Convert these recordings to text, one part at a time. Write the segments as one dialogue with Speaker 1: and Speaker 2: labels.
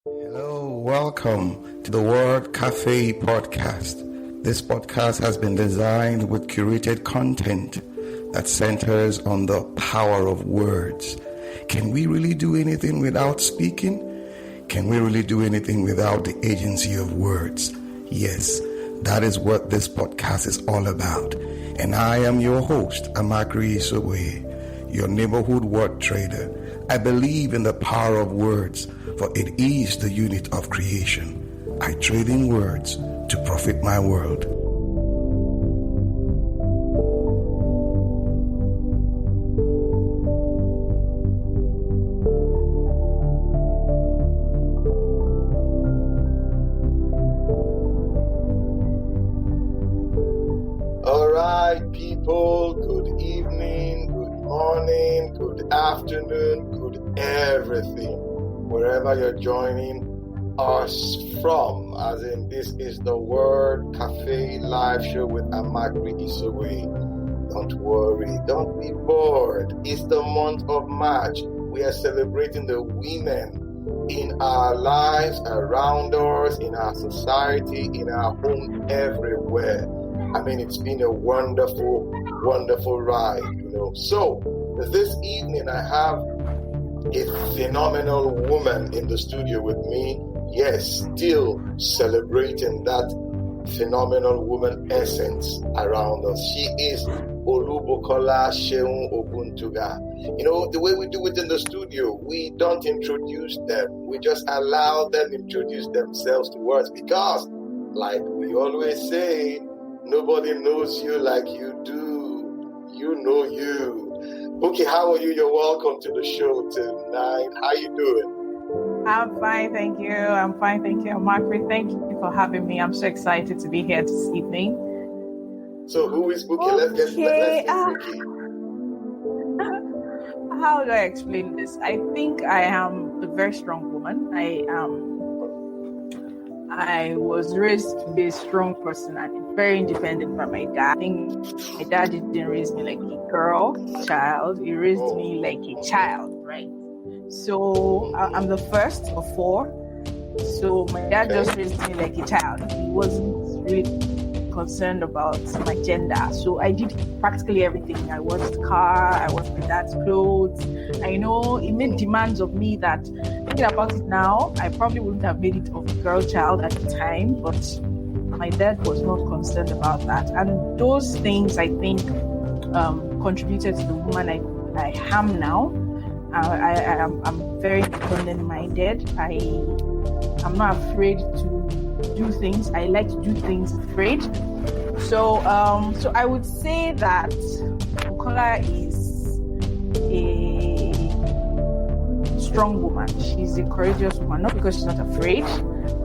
Speaker 1: Hello, welcome to the Word Cafe podcast. This podcast has been designed with curated content that centers on the power of words. Can we really do anything without speaking? Can we really do anything without the agency of words? Yes, that is what this podcast is all about. And I am your host, Amakri Isoboye, your neighborhood word trader. I believe in the power of words, for it is the unit of creation. I trade in words to profit my world. All right, people, good evening, good morning, good afternoon, good everything. Wherever you're joining us from, as in this is the Word Cafe live show with Amakri Isoboye. Don't worry, don't be bored. It's the month of March. We are celebrating the women in our lives, around us, in our society, in our home, everywhere. I mean, it's been a wonderful, wonderful ride, So, this evening I have a phenomenal woman in the studio with me. Yes, still celebrating that phenomenal woman essence around us. She is Olubukola Seun-Oguntuga. The way we do it in the studio, we don't introduce them. We just allow them introduce themselves to us because, like we always say, nobody knows you like you do. You know you. Okay, how are you? You're welcome to the show tonight. How you doing?
Speaker 2: I'm fine, thank you. Margaret, thank you for having me. I'm so excited to be here this evening.
Speaker 1: So who is Buki? Let's get Buki.
Speaker 2: How do I explain this? I think I am a very strong woman. I was raised to be a strong person and very independent by my dad. I think my dad didn't raise me like a girl child. He raised me like a child, right? So I'm the first of four. So my dad just raised me like a child. He wasn't really concerned about my gender. So I did practically everything. I washed the car, I washed my dad's clothes. I know he made demands of me that, thinking about it now, I probably wouldn't have made it of a girl child at the time, but my dad was not concerned about that. And those things, I think, contributed to the woman I am now. I'm very independent-minded. I'm not afraid to do things. I like to do things afraid. So I would say that Bukola is a strong woman. She's a courageous woman, not because she's not afraid,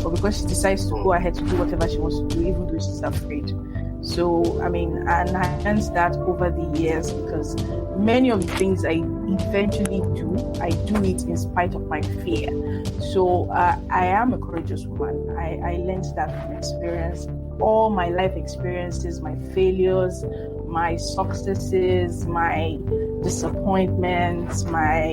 Speaker 2: but because she decides to go ahead to do whatever she wants to do, even though she's afraid. So, and I learned that over the years because many of the things I eventually do, I do it in spite of my fear. So, I am a courageous woman. I learned that from experience. All my life experiences, my failures, my successes, my disappointments, my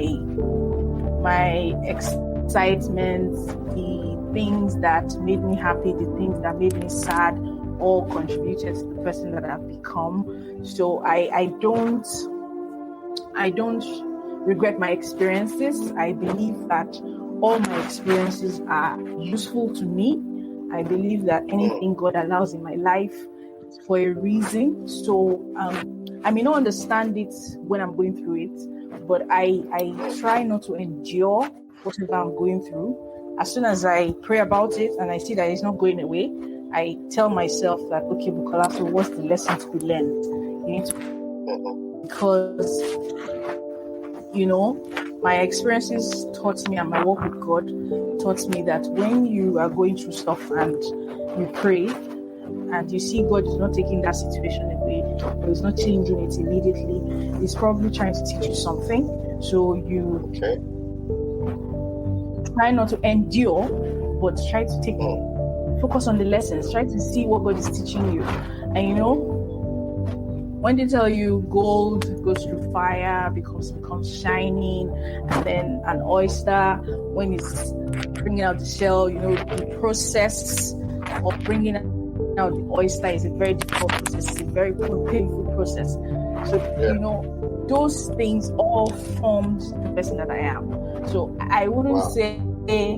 Speaker 2: excitements, the things that made me happy, the things that made me sad, all contributed to the person that I've become. So I don't regret my experiences. I believe that all my experiences are useful to me. I believe that anything God allows in my life is for a reason. So I may not understand it when I'm going through it, but I try not to endure whatever I'm going through. As soon as I pray about it and I see that it's not going away, I tell myself that, okay, Bukola, so what's the lesson to be learned? You need to, because, my experiences taught me, and my walk with God taught me that when you are going through stuff and you pray and you see God is not taking that situation away, or is not changing it immediately, He's probably trying to teach you something. So you try not to endure, but try to focus on the lessons, try to see what God is teaching you. And when they tell you gold goes through fire, becomes shining, and then an oyster, when it's bringing out the shell, the process of bringing out the oyster is a very difficult process. It's a very painful process. So, those things all formed the person that I am. So I wouldn't say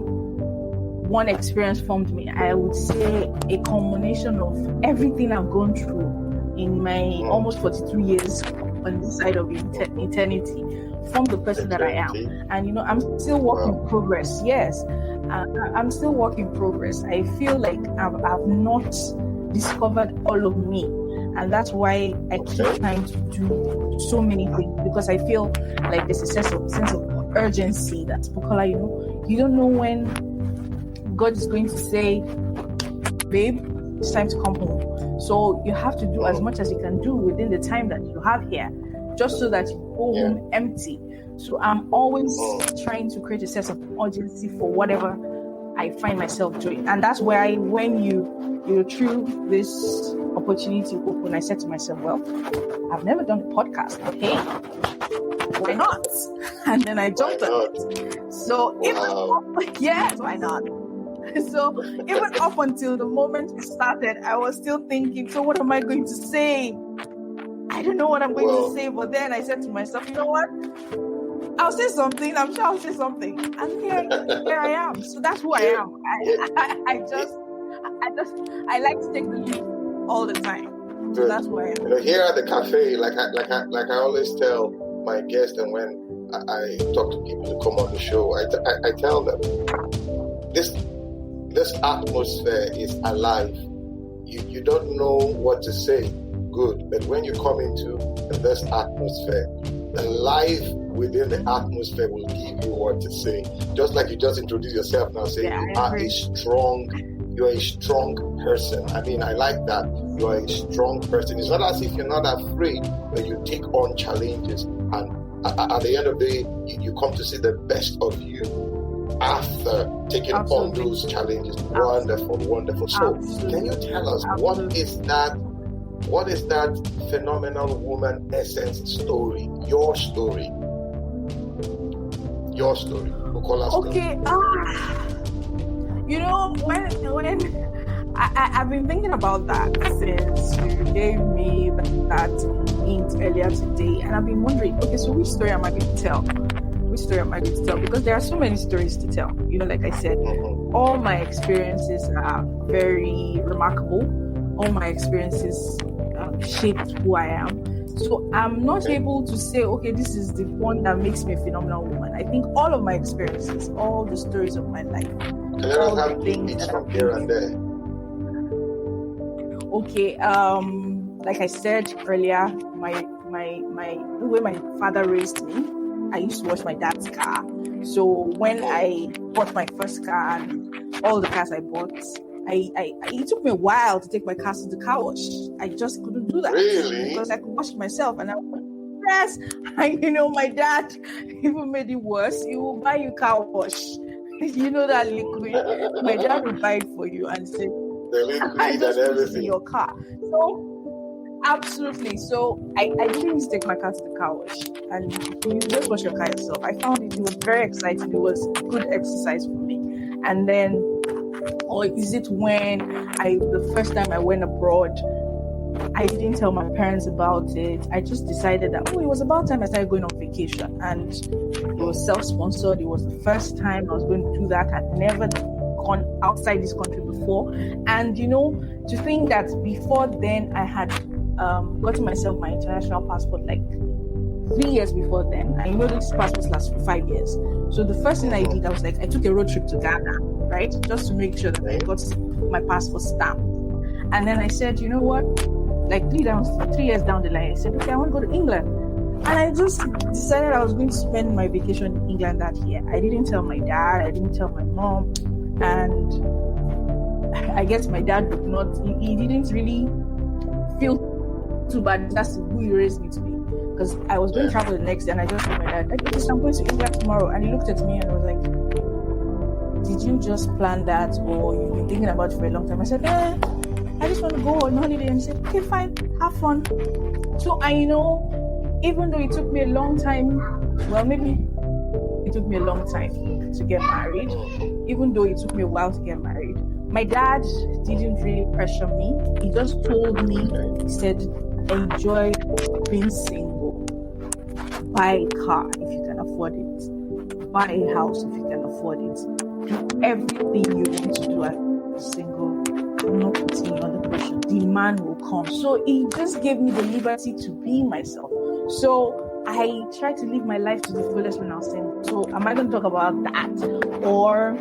Speaker 2: one experience formed me. I would say a combination of everything I've gone through in my almost 42 years on this side of eternity formed the person that I am. And I'm still work in progress. Yes, I'm still work in progress. I feel like I've not discovered all of me, and that's why I keep trying to do so many things, because I feel like there's a sense of urgency that Bukola, you don't know when God is going to say, babe, it's time to come home. So you have to do as much as you can do within the time that you have here, just so that you go home empty. So I'm always trying to create a sense of urgency for whatever I find myself doing. And that's why when you threw this opportunity open, I said to myself, well, I've never done a podcast, but hey, why not? And then I jumped on it. So why not? So even up until the moment we started, I was still thinking, so what am I going to say? I don't know what I'm going to say. But then I said to myself, you know what? I'll say something. I'm sure I'll say something. And here I am. So that's who I am. I like to take the lead all the time. So that's who I am.
Speaker 1: Here at the cafe, like I always tell my guests, and when I talk to people to come on the show, I tell them this atmosphere is alive. You don't know what to say, good, but when you come into this atmosphere, the life within the atmosphere will give you what to say. Just like you just introduced yourself now, saying you're a strong person. I mean, I like that. You are a strong person. It's not as if you're not afraid, but you take on challenges, and at the end of the day, you come to see the best of you after taking on those challenges. Wonderful. So, can you tell us what is that phenomenal woman essence story? Your story. Bukola's story.
Speaker 2: When I've been thinking about that since you gave me that hint earlier today, and I've been wondering, okay, so which story am I going to tell? Because there are so many stories to tell. Like I said, all my experiences are very remarkable. All my experiences shaped who I am. So I'm not able to say, okay, this is the one that makes me a phenomenal woman. I think all of my experiences, all the stories of my life, all the things
Speaker 1: from here and there.
Speaker 2: Okay, like I said earlier, the way my father raised me, I used to wash my dad's car. So when I bought my first car and all the cars I bought, it took me a while to take my car to the car wash. I just couldn't do that.
Speaker 1: Really?
Speaker 2: Because I could wash it myself. And my dad even made it worse. He will buy you car wash. That liquid. My dad will buy it for you and say,
Speaker 1: the liquid
Speaker 2: I just
Speaker 1: and
Speaker 2: put it
Speaker 1: everything
Speaker 2: in your car. So, absolutely. So, I didn't take my car to the car wash. And you just wash your car yourself. I found it was very exciting. It was good exercise for me. And then, or is it when the first time I went abroad, I didn't tell my parents about it. I just decided that, it was about time I started going on vacation. And it was self-sponsored. It was the first time I was going to do that. I'd never gone outside this country before. And, to think that before then I had gotten myself my international passport like 3 years before then. I know this passport lasts for 5 years. So the first thing I did, I was like, I took a road trip to Ghana, right? Just to make sure that I got my passport stamped. And then I said, you know what? Like 3 years down the line, I said, okay, I want to go to England. And I just decided I was going to spend my vacation in England that year. I didn't tell my dad. I didn't tell my mom. And I guess my dad did not, he didn't really feel too bad. That's who he raised me to be. Because I was going to travel the next day and I just told my dad, I'm going to England tomorrow. And he looked at me and was like, did you just plan that or you've been thinking about it for a long time? I said, I just want to go on holiday. And he said, okay, fine, have fun. So I know, even though it took me a long time, well, maybe it took me a long time to get married, even though it took me a while to get married. My dad didn't really pressure me. He just told me, he said, enjoy being single. Buy a car if you can afford it. Buy a house if you can afford it. Do everything you want to do as a single. I'm not putting you under pressure. The man will come. So he just gave me the liberty to be myself. So I tried to live my life to the fullest when I was single. So am I going to talk about that? Or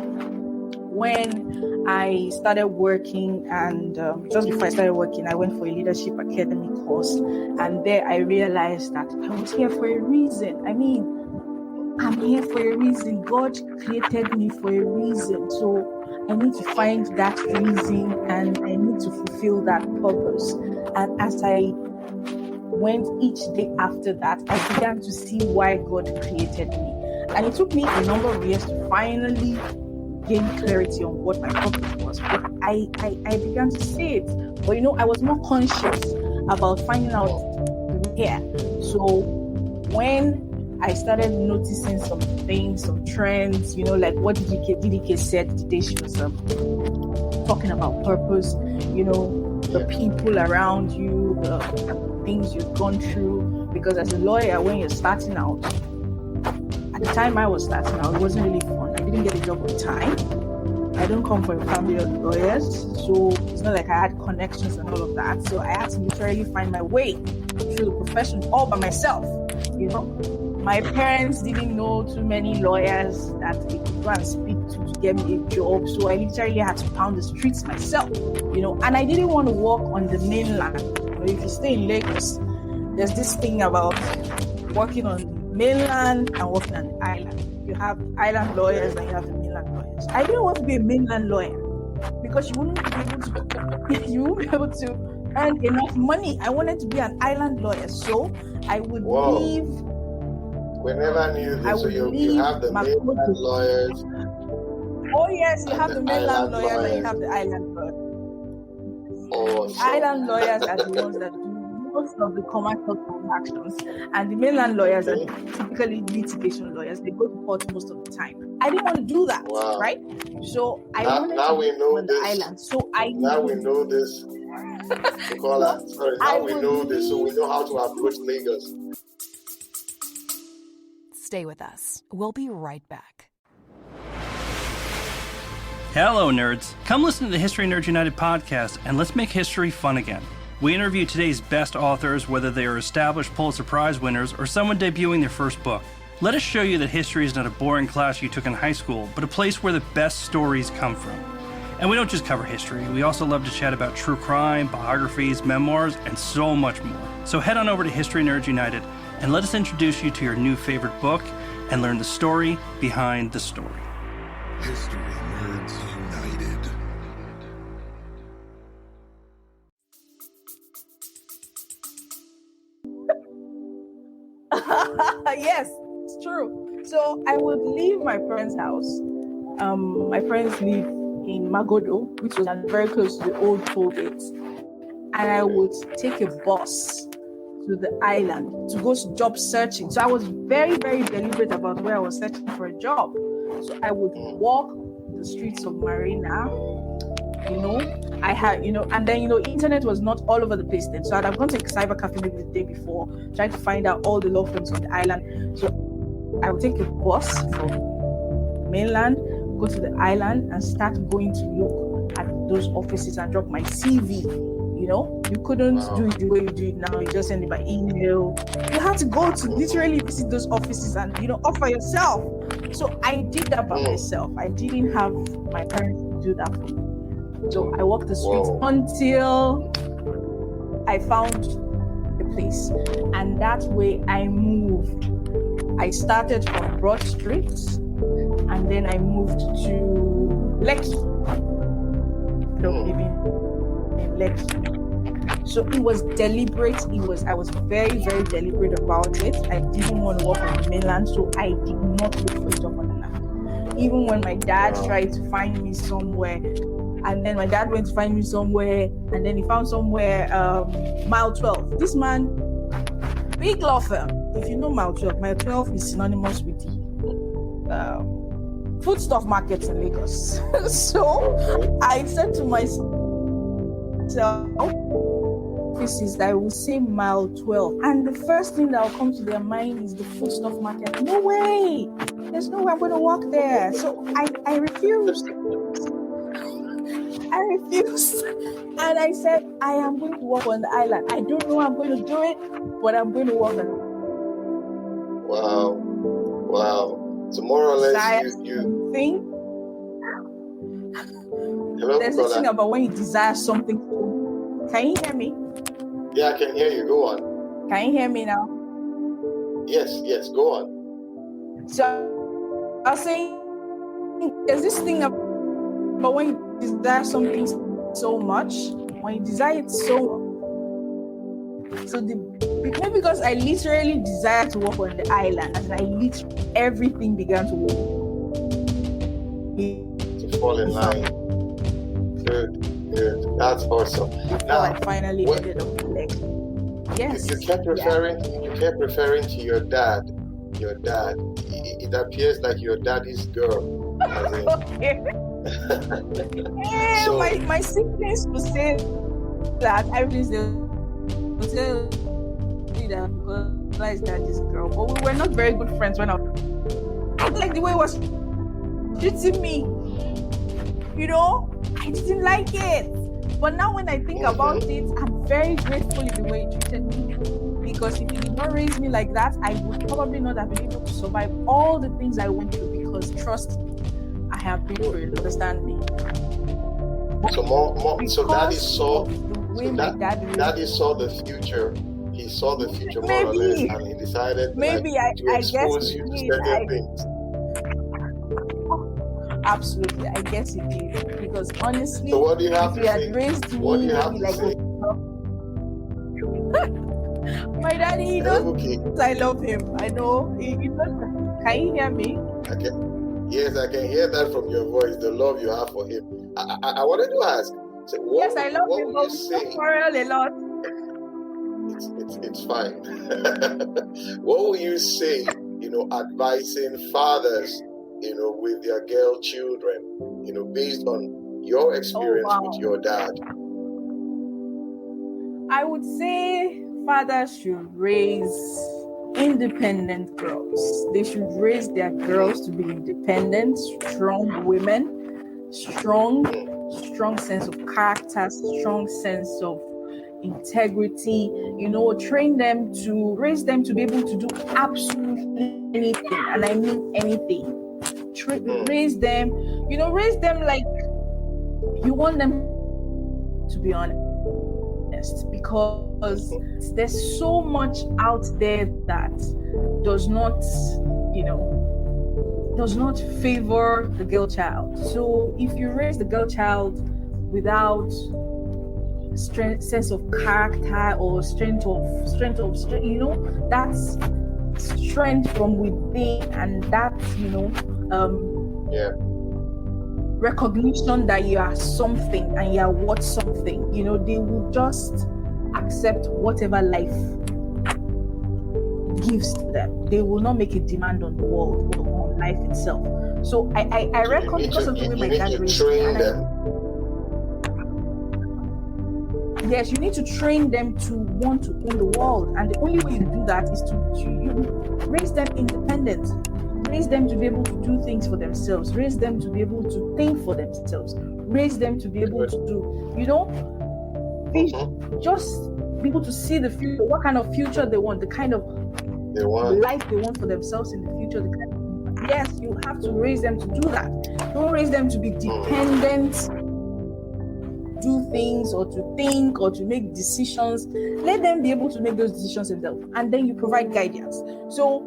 Speaker 2: when I started working, and just before I started working, I went for a leadership academy course, and there I realized that I was here for a reason. I mean, I'm here for a reason. God created me for a reason. So I need to find that reason, and I need to fulfill that purpose. And as I went each day after that, I began to see why God created me. And it took me a number of years to finally gain clarity on what my purpose was. But I began to see it. But I was more conscious about finding out here. So when I started noticing some things, some trends, like what DDK said the day she was talking about purpose, the people around you, the things you've gone through. Because as a lawyer, when you're starting out, at the time I was starting out, it wasn't really fun. I didn't get a job on time. I don't come from a family of lawyers, so it's not like I had connections and all of that. So I had to literally find my way through the profession all by myself, My parents didn't know too many lawyers that they could go and speak to get me a job. So I literally had to pound the streets myself, and I didn't want to work on the mainland. If you stay in Lagos, there's this thing about working on the mainland and working on the island. You have island lawyers and you have the mainland lawyers. I didn't want to be a mainland lawyer because you won't be able to earn enough money. I wanted to be an island lawyer. So I would leave.
Speaker 1: We never knew this. So you have the mainland lawyers.
Speaker 2: Oh yes, you have the mainland lawyers and you have the island lawyers.
Speaker 1: Oh,
Speaker 2: the island lawyers are the ones that do most of the commercial transactions, and the mainland lawyers are typically litigation lawyers. They go to court most of the time. I didn't want to do that, right? So I wanted to be on the island. So
Speaker 1: now we know this. Now we know this, so we know how to approach Lagos.
Speaker 3: Stay with us. We'll be right back.
Speaker 4: Hello, nerds. Come listen to the History Nerds United podcast, and let's make history fun again. We interview today's best authors, whether they are established Pulitzer Prize winners or someone debuting their first book. Let us show you that history is not a boring class you took in high school, but a place where the best stories come from. And we don't just cover history. We also love to chat about true crime, biographies, memoirs, and so much more. So head on over to History Nerds United and let us introduce you to your new favorite book and learn the story behind the story.
Speaker 5: History Nerds United.
Speaker 2: Yes, it's true. So I would leave my parents' house. My parents live in Magodo, which was very close to the old toll gate. And I would take a bus to the island to go job searching. So I was very, very deliberate about where I was searching for a job. So I would walk the streets of Marina, I had, and then, internet was not all over the place then. So I'd have gone to a cyber cafe maybe the day before, trying to find out all the law firms on the island. So I would take a bus from mainland, go to the island, and start going to look at those offices and drop my CV. You couldn't do it the way you do it now. You just send it by email. You had to go to literally visit those offices and, offer yourself. So I did that by myself. I didn't have my parents to do that for me. So I walked the streets until I found a place. And that way I moved. I started from Broad Street and then I moved to Lekki. Living in Lekki. So it was deliberate. I was very, very deliberate about it. I didn't want to work on the mainland, so I did not look for a job on the land. Even when my dad tried to find me somewhere, and then my dad went to find me somewhere, and then he found somewhere, Mile 12. This man, big law firm. If you know Mile 12 is synonymous with the foodstuff market in Lagos. So I said to myself, offices that I will say mile 12, and the first thing that will come to their mind is the foodstuff market. No way! There's no way I'm going to walk there. So I refused. And I said, I am going to walk on the island. I don't know how I'm going to do it, but I'm going to walk on it.
Speaker 1: Wow. So more or less, you
Speaker 2: think.
Speaker 1: Hello,
Speaker 2: there's this thing about when you desire something. Can you hear me?
Speaker 1: Yeah, I can hear you. Go on.
Speaker 2: Can you hear me now?
Speaker 1: Yes, go on.
Speaker 2: So I was saying, there's this thing about when you desire something so much, when you desire it so maybe because I literally desire to walk on the island, and everything began to
Speaker 1: fall in line. Good. That's awesome.
Speaker 2: Now I finally ended up like, yes.
Speaker 1: You kept referring to your dad. It appears like your daddy's girl.
Speaker 2: Okay. So, my siblings will say that everything will say that Olubukola is daddy's girl, but we were not very good friends when I like the way he was treating me. I didn't like it. But now when I think about it, I'm very grateful in the way he treated me. Because if he did not raise me like that, I would probably not have been able to survive all the things I went through. Because trust me, I have been through it. Understand me.
Speaker 1: So daddy saw the future. He saw the future more or less, and he decided to expose you to certain things.
Speaker 2: Absolutely, I guess it is. Because honestly,
Speaker 1: so what do you have
Speaker 2: if
Speaker 1: to
Speaker 2: he had raised me like my daddy, he knows I love him. I know. He knows. Can you hear me?
Speaker 1: Yes, I can hear that from your voice, the love you have for him. I wanted to ask. So
Speaker 2: yes, I love him, but we quarrel a lot.
Speaker 1: It's fine. What will you say, advising fathers, with their girl children, based on your experience with your dad?
Speaker 2: I would say fathers should raise independent girls. They should raise their girls to be independent, strong women, strong sense of character, strong sense of integrity, raise them to be able to do absolutely anything, and I mean anything. Raise them like you want them to be honest, because there's so much out there that does not favor the girl child. So if you raise the girl child without sense of character or strength of that's strength from within, and that's recognition that you are something and you are worth something. They will just accept whatever life gives to them. They will not make a demand on the world or on life itself. So I reckon because of the way my dad raised me. Yes, you need to train them to want to own the world, and the only way you do that is to raise them independent. Raise them to be able to do things for themselves. Raise them to be able to think for themselves. Raise them to be able to just be able to see the future, what kind of future they want, the kind of life they want for themselves in the future. Yes, you have to raise them to do that. Don't raise them to be dependent, do things or to think or to make decisions. Let them be able to make those decisions themselves, and then you provide guidance. So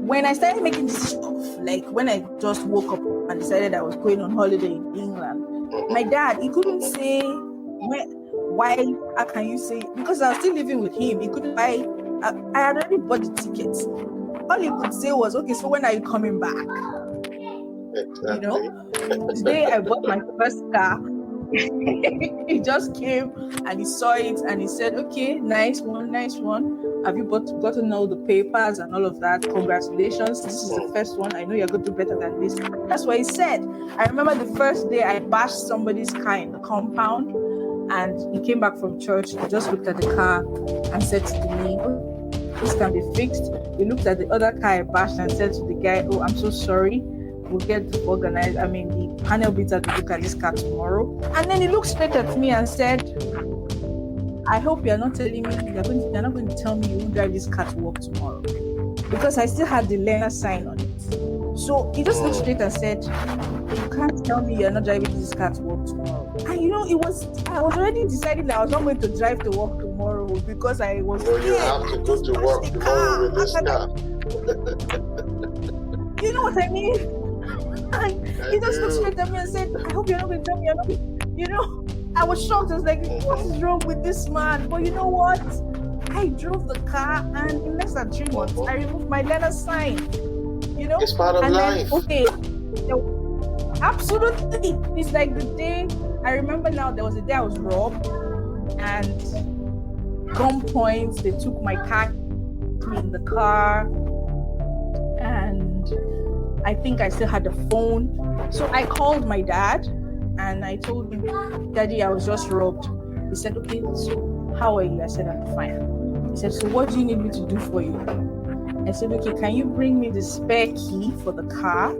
Speaker 2: when I started making decisions, like when I just woke up and decided I was going on holiday in England, my dad, he couldn't say why. How can you say? Because I was still living with him. He couldn't buy. I had already bought the tickets. All he could say was, "Okay, so when are you coming back?"
Speaker 1: Exactly.
Speaker 2: Today I bought my first car. He just came and he saw it and he said, "Okay, nice one." Have you gotten all the papers and all of that? Congratulations. This is the first one. I know you're going to do better than this. That's what he said. I remember the first day I bashed somebody's car in the compound, and he came back from church. He just looked at the car and said to me, "Oh, this can be fixed." He looked at the other car I bashed and said to the guy, "Oh, I'm so sorry. We'll get organized. The panel beater to look at this car tomorrow." And then he looked straight at me and said, "I hope you're not telling me, you're not going to tell me you won't drive this car to work tomorrow." Because I still had the learner sign on it. So he just looked straight and said, "You can't tell me you're not driving this car to work tomorrow." And I was already deciding that I was not going to drive to work tomorrow because I was
Speaker 1: scared. You have to go to work tomorrow with this car.
Speaker 2: You know what I mean? He just looked straight at me and said, "I hope you're not going to tell me you're not." I was shocked. I was like, what is wrong with this man? But you know what? I drove the car, and in less than 3 months, I removed my learner sign.
Speaker 1: It's part of life.
Speaker 2: Absolutely. It's like the day, I remember now, there was a day I was robbed, and gunpoint, they took my car in the car, and I think I still had the phone. So I called my dad, and I told him, "Daddy, I was just robbed." He said, "Okay, so how are you?" I said, "I'm fine." He said, "So what do you need me to do for you?" I said, "Okay, can you bring me the spare key for the car?"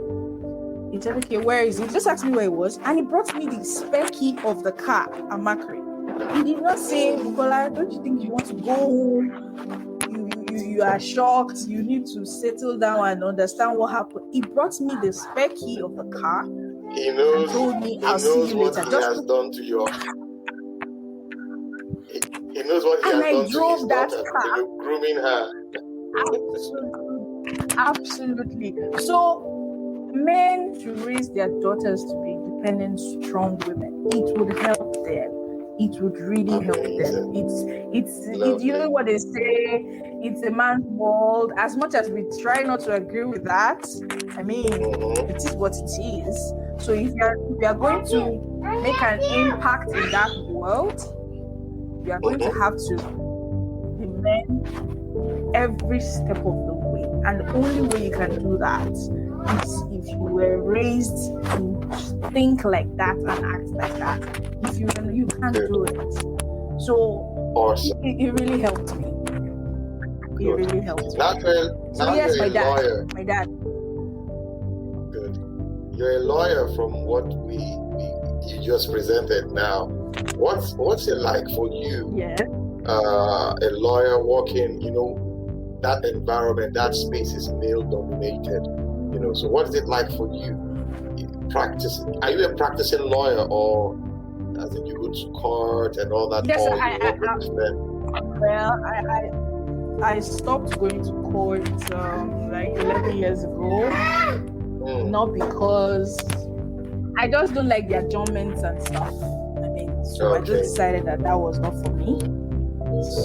Speaker 2: He said, "Okay, where is it?" He just asked me where it was, and he brought me the spare key of the car at Macri. He did not say, "Bukola, don't you think you want to go home? You are shocked. You need to settle down and understand what happened." He brought me the spare key of the car.
Speaker 1: He knows,
Speaker 2: told me, "I'll see you
Speaker 1: what
Speaker 2: later."
Speaker 1: he has done to you. He knows what he has done to his daughter. You're grooming her.
Speaker 2: Absolutely. So, men should raise their daughters to be independent, strong women. It would help them. It would really help them. It's you know what they say, it's a man's world. As much as we try not to agree with that, it is what it is. So if you are going to make an impact in that world, you are going to have to be men every step of the way. And the only way you can do that is if you were raised to think like that and act like that. If you can't do it. So
Speaker 1: awesome.
Speaker 2: It really helped me. It really helped me.
Speaker 1: Now
Speaker 2: yes,
Speaker 1: you're
Speaker 2: my
Speaker 1: a
Speaker 2: dad.
Speaker 1: lawyer.
Speaker 2: My dad.
Speaker 1: Good. You're a lawyer from what you just presented now. What's it like for you?
Speaker 2: Yeah.
Speaker 1: A lawyer working, that environment, that space is male dominated. So what is it like for you practicing? Are you a practicing lawyer, or as in you go to court and all that?
Speaker 2: Yes, I stopped going to court like 11 years ago. Not because I just don't like the adjournments and stuff. I just decided that was not for me.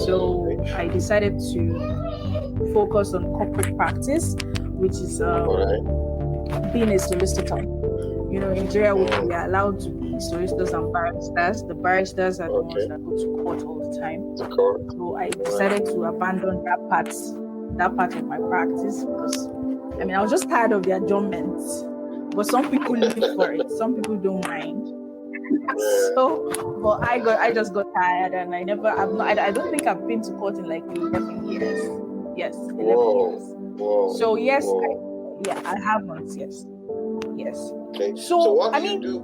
Speaker 2: So I decided to focus on corporate practice, which is being a solicitor. In Nigeria, we are allowed to be solicitors and barristers. The barristers are the ones that go to court all the time. So I decided to abandon that part of my practice because I was just tired of the adjournments. But some people live for it. Some people don't mind. But I just got tired, and I don't think I've been to court in like 11 years. Yes, 11 years.
Speaker 1: Whoa.
Speaker 2: So yes, I haven't. Yes.
Speaker 1: Okay.
Speaker 2: So
Speaker 1: what do you do?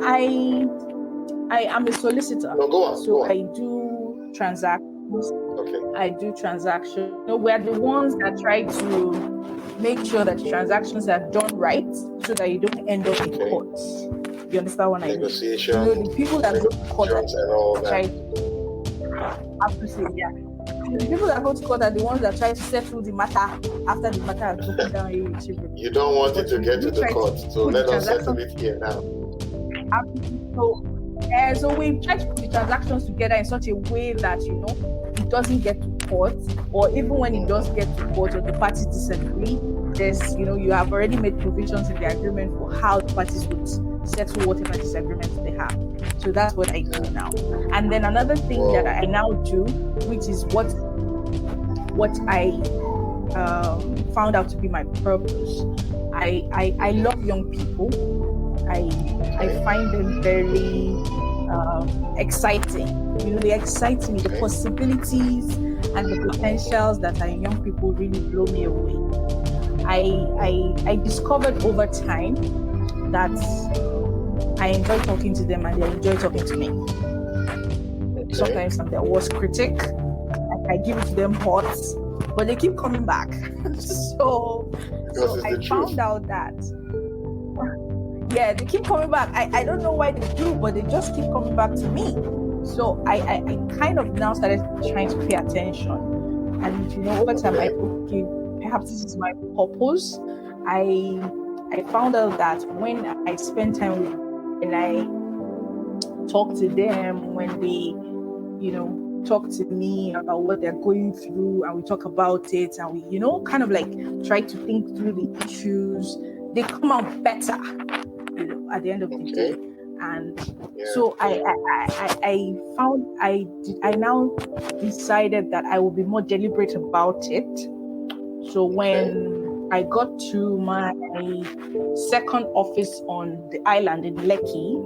Speaker 2: I am a solicitor.
Speaker 1: No, go on.
Speaker 2: So I do transactions.
Speaker 1: Okay.
Speaker 2: I do transactions. We're the ones that try to make sure that transactions are done right, so that you don't end up in court. You understand what I mean?
Speaker 1: Negotiation.
Speaker 2: The people that go to court
Speaker 1: and all that.
Speaker 2: Absolutely, yeah. The people that go to court are the ones that try to settle the matter after the matter has broken down irretrievably.
Speaker 1: You don't want it to get to the court, so let us settle it here now.
Speaker 2: So we try to put the transactions together in such a way that it doesn't get to court, or even when it does get to court or the parties disagree, there's, you have already made provisions in the agreement for how the parties would settle whatever disagreements they have. So that's what I do now. And then another thing that I now do, which is what I found out to be my purpose. I love young people. I find them very exciting. They excite me. The possibilities and the potentials that are in young people really blow me away. I discovered over time that I enjoy talking to them and they enjoy talking to me. Sometimes I'm their worst critic. I give it to them hot, but they keep coming back. so I found out that they keep coming back. I don't know why they do, but they just keep coming back to me. So I kind of now started trying to pay attention. And over time, perhaps this is my purpose. I found out that when I spend time with them, and I talk to them, when they, talk to me about what they're going through, and we talk about it, and we, kind of like try to think through the issues, they come out better, at the end of the day. And so I now decided that I will be more deliberate about it. So when I got to my second office on the island in Lekki,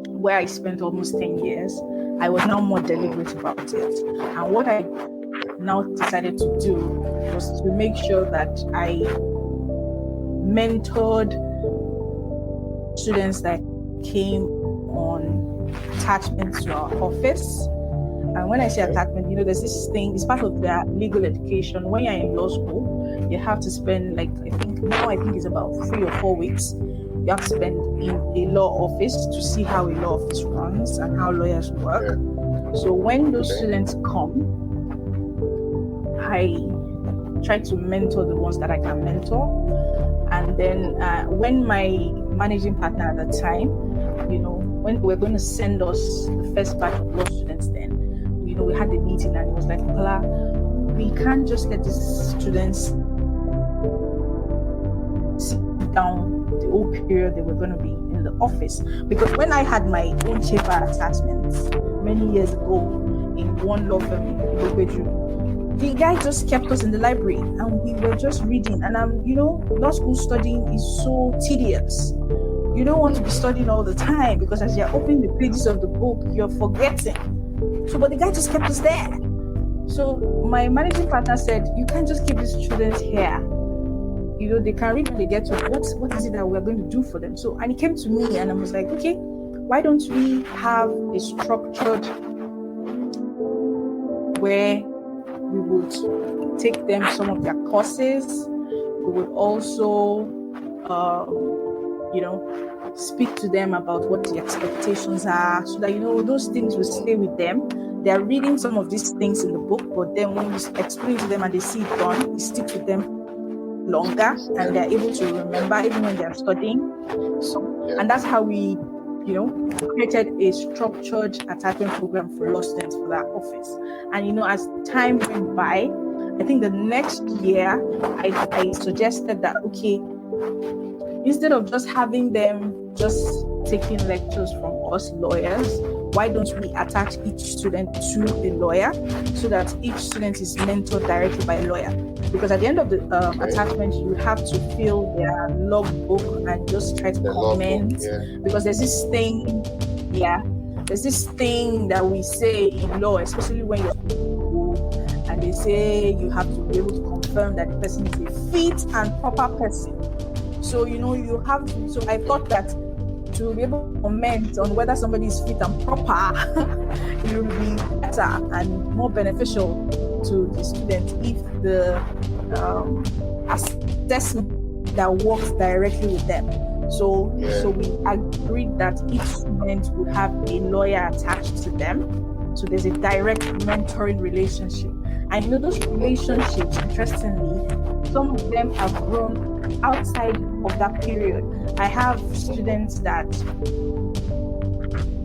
Speaker 2: where I spent almost 10 years, I was now more deliberate about it. And what I now decided to do was to make sure that I mentored students that came on attachment to our office. And when I say attachment, there's this thing, it's part of their legal education. When you're in law school, you have to spend I think it's about 3 or 4 weeks. You have to spend in a law office to see how a law office runs and how lawyers work. So when those students come, I try to mentor the ones that I can mentor. And then when my managing partner at the time, when we were going to send us the first batch of law students, then, we had a meeting and it was like, we can't just let these students sit down the whole period they were going to be in the office. Because when I had my own chamber attachments many years ago in one law firm in Olubukola, the guy just kept us in the library and we were just reading. And law school studying is so tedious. You don't want to be studying all the time because as you're opening the pages of the book, you're forgetting. So, but the guy just kept us there. So my managing partner said, you can't just keep these students here. They can read when they get to what is it that we're going to do for them. So, and he came to me and I was like, okay, why don't we have a structured where we would take them some of their courses. We would also, speak to them about what the expectations are so that, those things will stay with them. They're reading some of these things in the book, but then when we explain to them and they see it done, it sticks with them longer and they're able to remember even when they're studying. So, and that's how we, created a structured attachment program for law students for that office. And, as time went by, I think the next year, I suggested that, okay, instead of just having them just taking lectures from us lawyers, why don't we attach each student to a lawyer so that each student is mentored directly by a lawyer? Because at the end of the attachment, you have to fill their logbook and just try to comment. Because there's this thing, that we say in law, especially when you're and they say you have to be able to confirm that the person is a fit and proper person. So, you have to, so I thought that to be able to comment on whether somebody is fit and proper, it will be better and more beneficial to the student if the assessment that works directly with them. So we agreed that each student would have a lawyer attached to them. So there's a direct mentoring relationship. And those relationships, interestingly, some of them have grown outside of that period. I have students that,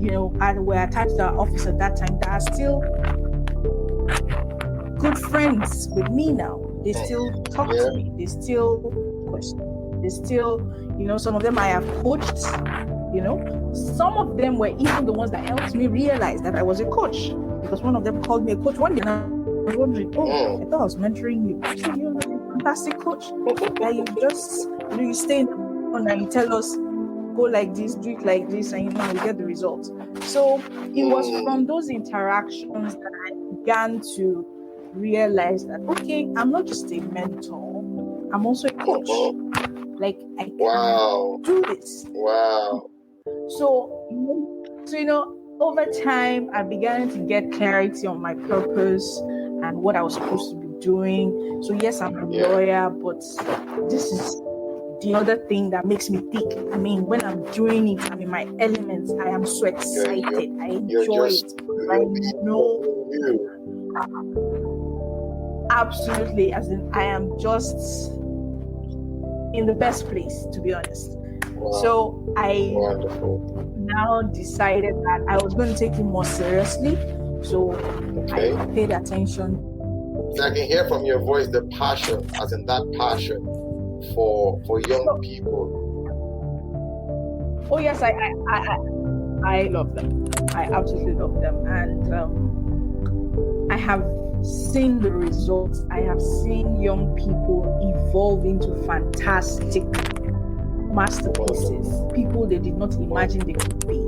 Speaker 2: were attached to our office at that time that are still good friends with me now. They still talk to me. They still question. They still, some of them I have coached. Some of them were even the ones that helped me realize that I was a coach, because one of them called me a coach one day, and I was wondering, I thought I was mentoring you. I said, you're a fantastic coach. That you just, you stay on and you tell us, go like this, do it like this, and you get the results. So it was from those interactions that I began to realize that, okay, I'm not just a mentor, I'm also a coach. Like, I can do this.
Speaker 1: Wow.
Speaker 2: So, over time, I began to get clarity on my purpose and what I was supposed to be doing. So, yes, I'm a lawyer, but this is the other thing that makes me tick. I mean, when I'm doing it, I'm in my elements. I am so excited. I enjoy it. I know. Absolutely. As in, I am just in the best place, to be honest. Wow. So I now decided that I was going to take it more seriously. So I paid attention.
Speaker 1: I can hear from your voice the passion, as in that passion for young people.
Speaker 2: Oh yes, I love them. I absolutely love them, and I have seen the results. I have seen young people evolve into fantastic masterpieces, people they did not imagine they could be.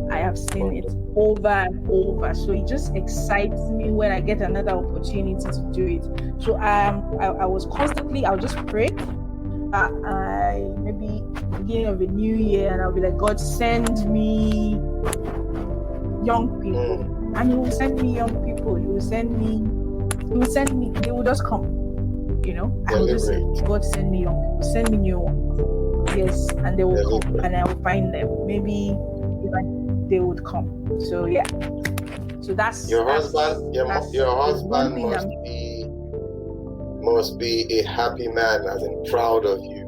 Speaker 2: I have seen it over and over. So it just excites me when I get another opportunity to do it. So I was constantly, I'll just pray. Maybe beginning of a new year, and I'll be like, God, send me young people. And He will send me young people. He will send me, they will just come. I will just say, God, send me young people, send me new ones. Yes, and they will come, and I will find them. Maybe they would come. So yeah. So that's
Speaker 1: your husband. Your husband must be a happy man, as in proud of you.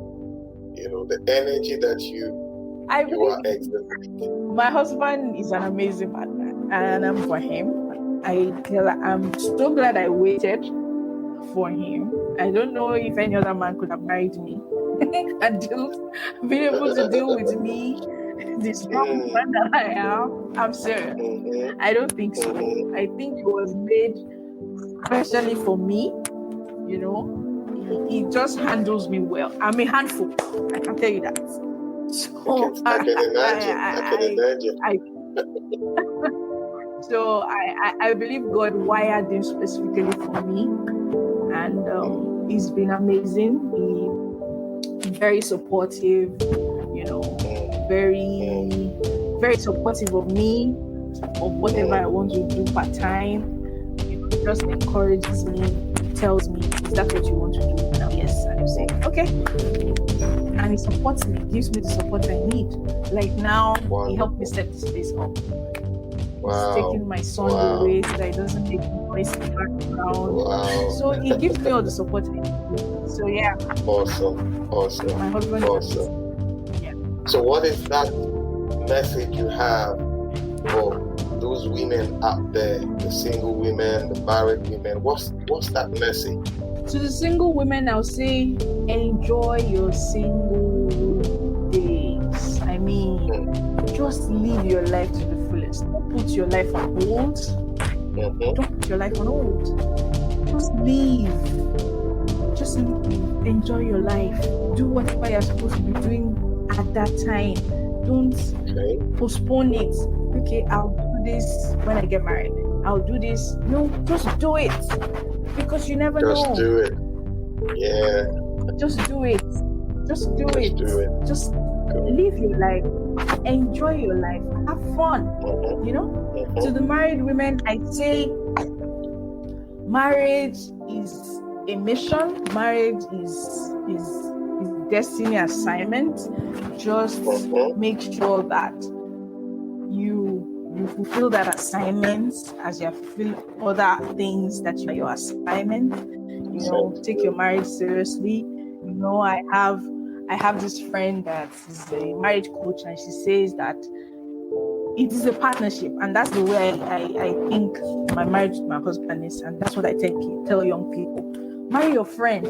Speaker 1: The energy that you are exhibiting.
Speaker 2: My husband is an amazing man, and I'm for him. I'm so glad I waited for him. I don't know if any other man could have married me and be able to deal with me, this strong man that I am. I'm serious. I don't think so. I think it was made especially for me. He just handles me well. I'm a handful. I can tell you that. So
Speaker 1: I can imagine.
Speaker 2: So I believe God wired him specifically for me, and he's been amazing. He's very supportive, very, very supportive of me, of whatever I want to do part time. He just encourages me, tells me, is that what you want to do? And yes, and I say, okay. And he supports me, gives me the support I need. Like now, he helped me set this place up. He's taking my son away so that he doesn't make noise in the background. So he gives me all the support I need. So yeah.
Speaker 1: Awesome.
Speaker 2: My husband.
Speaker 1: Awesome. Yeah. So what is that message you have for those women out there, the single women, the married women? What's that message?
Speaker 2: To the single women, I'll say, enjoy your single days. I mean, just live your life to the fullest. Don't put your life on hold. Don't put your life on hold. Just live. Just live. Enjoy your life. Do whatever you're supposed to be doing at that time. Don't postpone it. Okay, I'll do this when I get married. I'll do this. No, just do it. Because you never know.
Speaker 1: Just do it. Yeah.
Speaker 2: Just do it. Just live your life. Enjoy your life. Have fun. To the married women, I say marriage is a mission. Marriage is destiny assignment. Just make sure that you fulfill that assignment as you fulfill other things that are your assignment. Take your marriage seriously. I have this friend that is a marriage coach, and she says that it is a partnership, and that's the way I think my marriage with my husband is, and that's what I tell young people. marry your friend.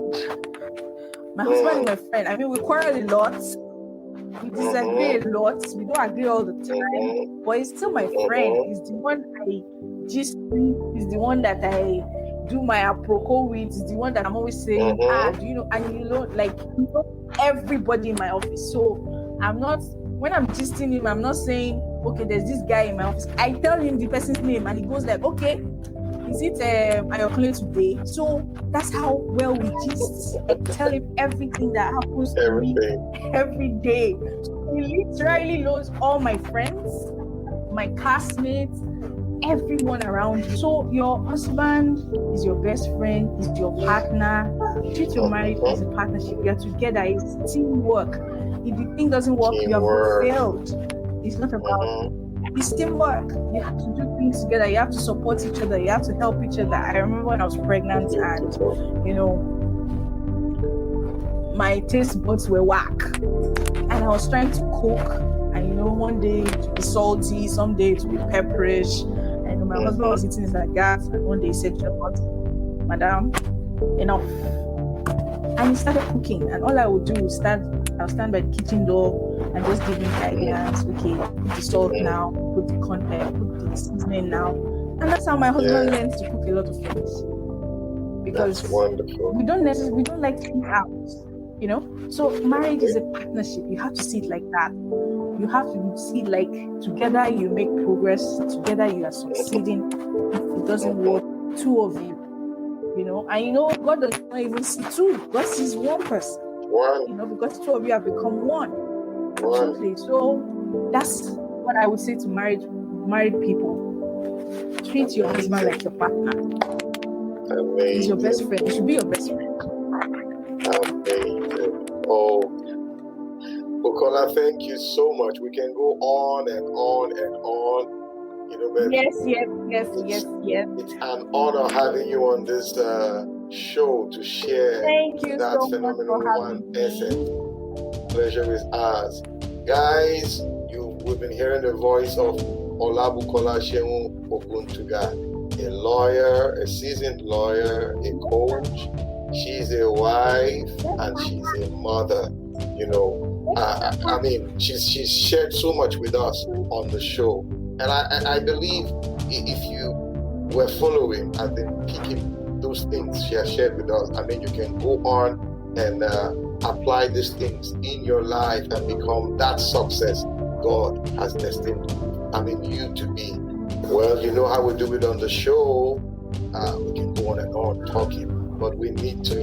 Speaker 2: My husband is my friend. I mean, we quarrel a lot. We disagree a lot. We don't agree all the time. But he's still my friend. He's the one I just he's the one that I do my apropos with. He's the one that I'm always saying, do you know? And you know everybody in my office. So I'm not, when I'm gisting him, I'm not saying, okay, there's this guy in my office. I tell him the person's name and he goes like, okay, is it Ayokule today? So that's how well we gist. I tell him everything that happens to me every day. So he literally knows all my friends, my classmates, everyone around you. So your husband is your best friend, is your partner. Treat your marriage as a partnership. You are together. It's teamwork. If the thing doesn't work, you have failed. It's not about it's teamwork. You have to do things together. You have to support each other. You have to help each other. I remember when I was pregnant and, you know, my taste buds were whack. And I was trying to cook. And, you know, one day to be salty, some day to be pepperish. And my husband was eating his like gas. And one day he said, Madam, enough. And he started cooking. And all I would do was I'll stand by the kitchen door and just give him ideas. Okay, put the salt now, put the corn pepper, put the seasoning now. And that's how my husband learns to cook a lot of things. Because we don't like to eat out, you know? So marriage is a partnership. You have to see it like that. You have to see it like together you make progress, together you are succeeding. If it doesn't work, two of you, you know? And you know, God does not even see two. God sees one person. You know, because two of you have become one. Absolutely. So that's what I would say to married people. Treat your husband like your partner.
Speaker 1: Amazing.
Speaker 2: He's your best friend. He should be your best friend.
Speaker 1: Amazing. Oh, Bukola, thank you so much. We can go on and on and on. You know, but
Speaker 2: yes.
Speaker 1: It's an honor having you on this show to share that
Speaker 2: so
Speaker 1: phenomenal one essence. Pleasure is ours. Guys, we've been hearing the voice of Olubukola Seun-Oguntuga, a lawyer, a seasoned lawyer, a coach. She's a wife and she's a mother. You know, I mean, she's shared so much with us on the show. And I believe if you were following and then picking those things she has shared with us, I mean, you can go on and apply these things in your life and become that success God has destined, you to be. Well, you know how we do it on the show. We can go on and on talking, but we need to,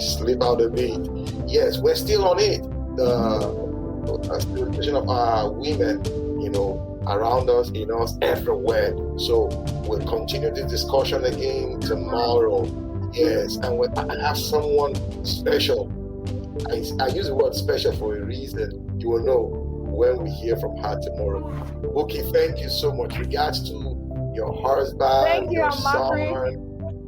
Speaker 1: slip out a bit. Yes, we're still on it. The situation of our women, around us, in us, everywhere. So we'll continue this discussion again tomorrow. Yes, and I have someone special. I use the word special for a reason. You will know when we hear from her tomorrow. Okay, thank you so much. Regards to your husband, your son,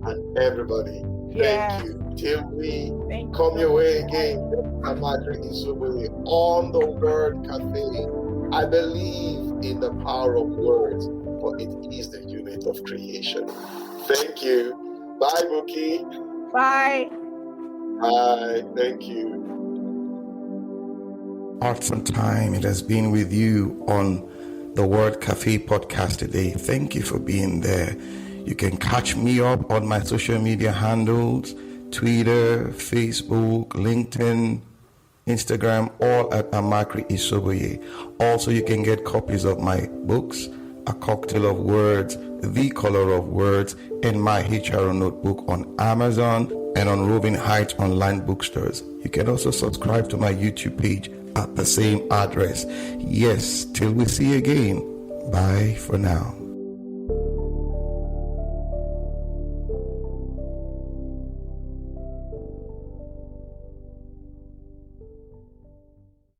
Speaker 1: and everybody. Thank you. Till we come your way again, Amakri Isobele on the Word Cafe. I believe in the power of words, but it is the unit of creation. Thank you. Bye, Buki.
Speaker 2: Bye.
Speaker 1: Bye. Thank you. Awesome time it has been with you on the Word Cafe podcast today. Thank you for being there. You can catch me up on my social media handles, Twitter, Facebook, LinkedIn, Instagram, all at Amakri Isobele. Also, you can get copies of my books, A Cocktail of Words, The Color of Words, and my HRO notebook on Amazon and on Roving Heights online bookstores. You can also subscribe to my YouTube page at the same address. Yes, till we see you again. Bye for now.